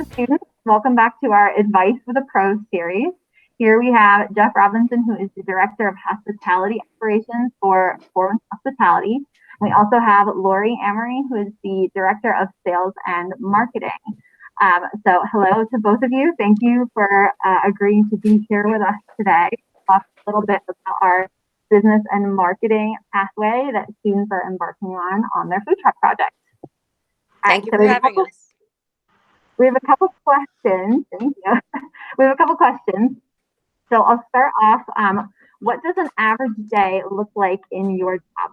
Hello, students. Welcome back to our Advice for the Pros series. Here we have Jeff Robinson, who is the Director of Hospitality Operations for Foreman Hospitality. We also have Lori Amery, who is the Director of Sales and Marketing. So hello to both of you. Thank you for agreeing to be here with us today. Talk a little bit about our business and marketing pathway that students are embarking on their food truck project. Thank you for having us. We have a couple questions. Thank you. We have a couple questions. So I'll start off. What does an average day look like in your job?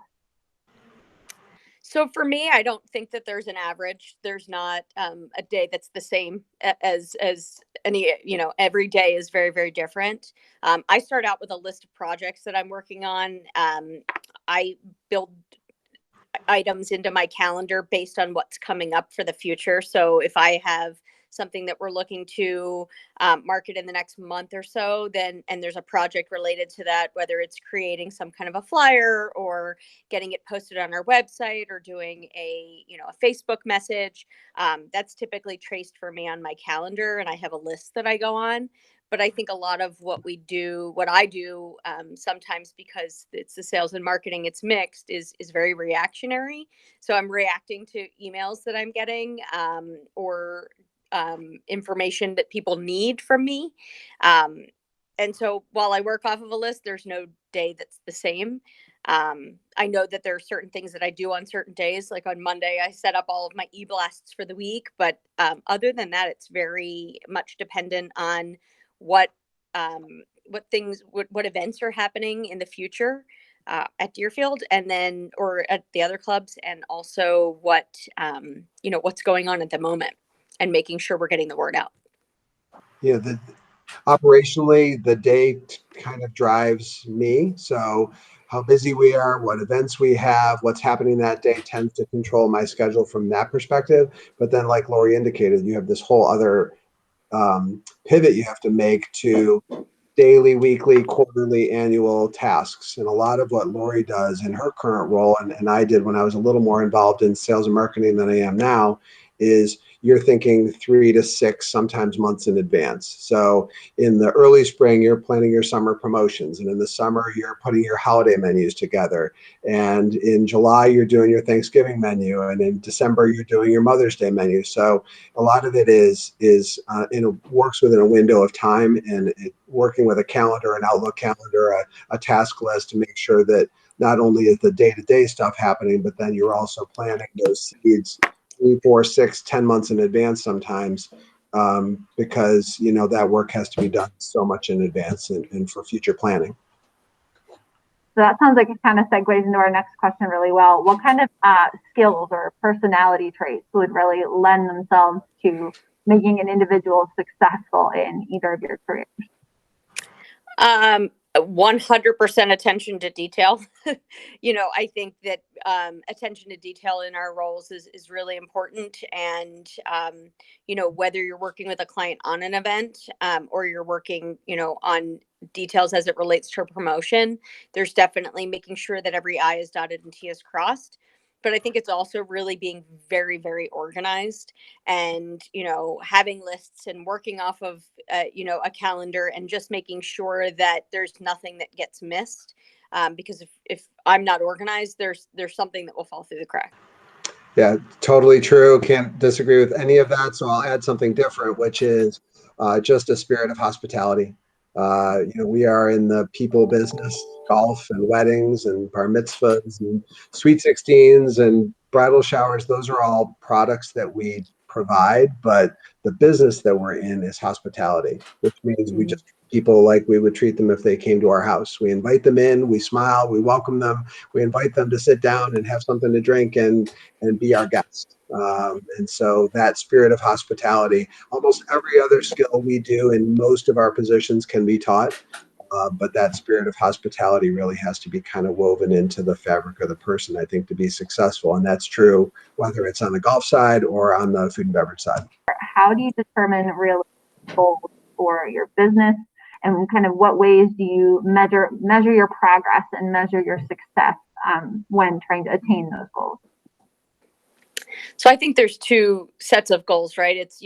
So for me, I don't think that there's an average. There's not a day that's the same as any, every day is very, very different. I start out with a list of projects that I'm working on. I build items into my calendar based on what's coming up for the future. So if I have something that we're looking to market in the next month or so, and there's a project related to that, whether it's creating some kind of a flyer or getting it posted on our website or doing a Facebook message, that's typically traced for me on my calendar, and I have a list that I go on. But I think a lot of what I do, sometimes because it's the sales and marketing, it's mixed, is very reactionary. So I'm reacting to emails that I'm getting, or information that people need from me. And so while I work off of a list, there's no day that's the same. I know that there are certain things that I do on certain days. Like on Monday, I set up all of my e-blasts for the week. But other than that, it's very much dependent on what events are happening in the future at Deerfield, and then or at the other clubs, and also what's going on at the moment, and making sure we're getting the word out. Yeah, operationally, the day kind of drives me. So how busy we are, what events we have, what's happening that day tends to control my schedule from that perspective. But then, like Lori indicated, you have this whole other pivot you have to make to daily, weekly, quarterly, annual tasks. And a lot of what Lori does in her current role, and I did when I was a little more involved in sales and marketing than I am now, is you're thinking 3 to 6, sometimes months in advance. So in the early spring, you're planning your summer promotions. And in the summer, you're putting your holiday menus together. And in July, you're doing your Thanksgiving menu. And in December, you're doing your Mother's Day menu. So a lot of it works within a window of time, and working with a calendar, an Outlook calendar, a task list to make sure that not only is the day-to-day stuff happening, but then you're also planting those seeds 3, 4, 6, 10 months in advance sometimes, because that work has to be done so much in advance and for future planning. So that sounds like it kind of segues into our next question really well. What kind of skills or personality traits would really lend themselves to making an individual successful in either of your careers? 100% attention to detail. I think that attention to detail in our roles is really important. And, whether you're working with a client on an event, or you're working, on details as it relates to a promotion, there's definitely making sure that every I is dotted and T is crossed. But I think it's also really being very, very organized, and, having lists and working off of, a calendar, and just making sure that there's nothing that gets missed. Because if I'm not organized, there's something that will fall through the crack. Yeah, totally true. Can't disagree with any of that. So I'll add something different, which is just a spirit of hospitality. We are in the people business, golf and weddings and bar mitzvahs and sweet 16s and bridal showers. Those are all products that we provide, but the business that we're in is hospitality, which means we just treat people like we would treat them if they came to our house. We invite them in, we smile, we welcome them, we invite them to sit down and have something to drink and be our guest. And so that spirit of hospitality, almost every other skill we do in most of our positions can be taught. But that spirit of hospitality really has to be kind of woven into the fabric of the person, I think, to be successful. And that's true whether it's on the golf side or on the food and beverage side. How do you determine real goals for your business, and kind of what ways do you measure your progress and measure your success when trying to attain those goals? So I think there's two sets of goals, right? It's,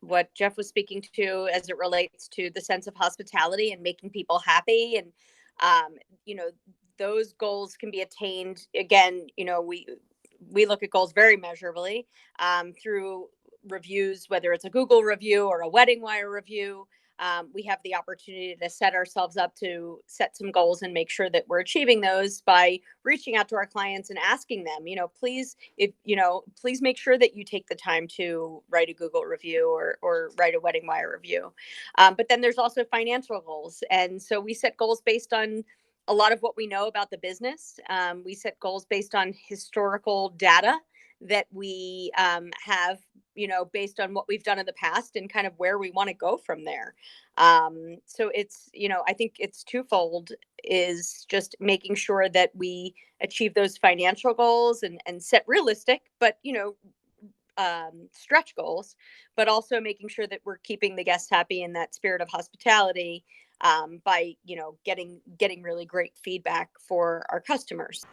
what Jeff was speaking to as it relates to the sense of hospitality and making people happy. And, um, you know, those goals can be attained. Again, we look at goals very measurably through reviews, whether it's a Google review or a Wedding Wire review. We have the opportunity to set ourselves up to set some goals and make sure that we're achieving those by reaching out to our clients and asking them, please make sure that you take the time to write a Google review or write a Wedding Wire review. But then there's also financial goals. And so we set goals based on a lot of what we know about the business. We set goals based on historical data that we have, based on what we've done in the past and kind of where we want to go from there. So it's, I think it's twofold, is just making sure that we achieve those financial goals and set realistic, but, stretch goals, but also making sure that we're keeping the guests happy in that spirit of hospitality by, getting really great feedback for our customers.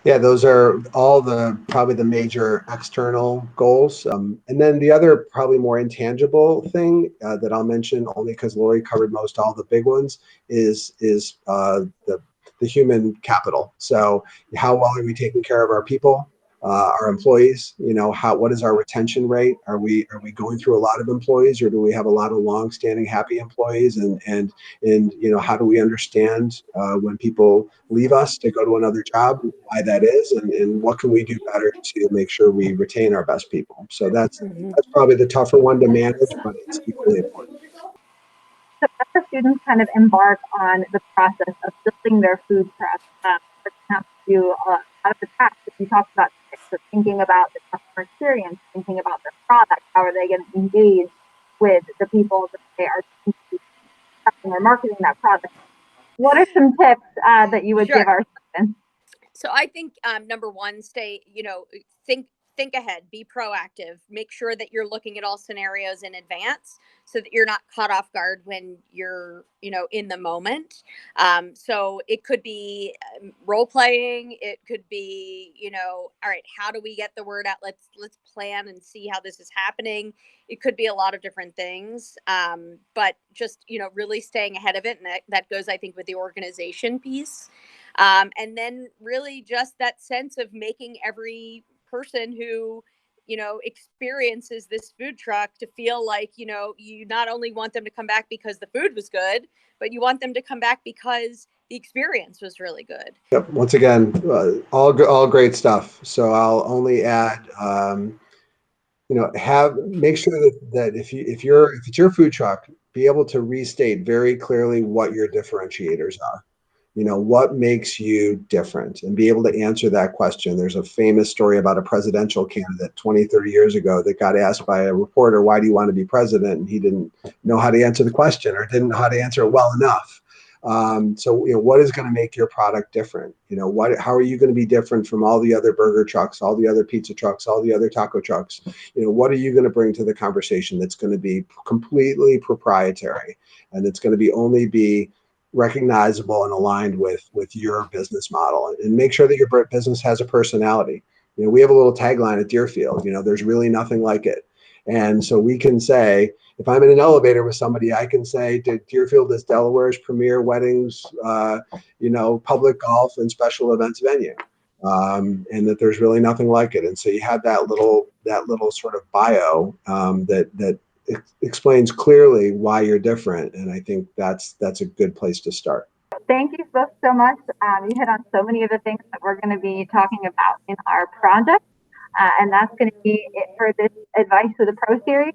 Yeah, those are all probably the major external goals. And then the other probably more intangible thing that I'll mention, only because Lori covered most all the big ones, is the human capital. So how well are we taking care of our people, our employees? What is our retention rate? Are we going through a lot of employees, or do we have a lot of long-standing happy employees? And how do we understand when people leave us to go to another job, why that is, and what can we do better to make sure we retain our best people? So that's probably the tougher one to manage, but it's equally important. So as the students kind of embark on the process of building their food truck, they're going to have to do a lot of the tasks that you talked about today. So thinking about the customer experience, thinking about their product, how are they going to engage with the people that they are or marketing that product. What are some tips that you would give our students? So I think number one, think ahead, be proactive, make sure that you're looking at all scenarios in advance so that you're not caught off guard when you're, in the moment. So it could be role playing. It could be, all right, how do we get the word out? Let's plan and see how this is happening. It could be a lot of different things, but just, really staying ahead of it. And that goes, I think, with the organization piece. And then really just that sense of making every person who, experiences this food truck to feel like, you not only want them to come back because the food was good, but you want them to come back because the experience was really good. Yep. Once again, all great stuff. So I'll only add, make sure that if it's your food truck, be able to restate very clearly what your differentiators are. What makes you different, and be able to answer that question. There's a famous story about a presidential candidate 20, 30 years ago that got asked by a reporter, why do you want to be president? And he didn't know how to answer the question, or didn't know how to answer it well enough. So what is going to make your product different? How are you going to be different from all the other burger trucks, all the other pizza trucks, all the other taco trucks? What are you going to bring to the conversation that's going to be completely proprietary, and that's going to only be recognizable and aligned with your business model, and make sure that your business has a personality. We have a little tagline at Deerfield, there's really nothing like it. And so we can say, if I'm in an elevator with somebody, I can say Deerfield is Delaware's premier weddings, public golf and special events venue. And that there's really nothing like it. And so you have that little sort of bio that explains clearly why you're different. And I think that's a good place to start. Thank you both so much. You hit on so many of the things that we're going to be talking about in our project. And that's going to be it for this Advice with a Pro series.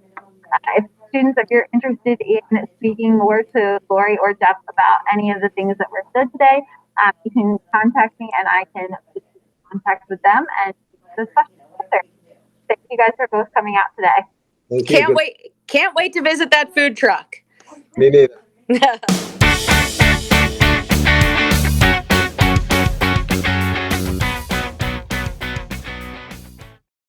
If students, if you're interested in speaking more to Lori or Jeff about any of the things that were said today, you can contact me and I can put you in contact with them and those questions answered. Thank you guys for both coming out today. Thank you. Can't wait to visit that food truck. Me neither.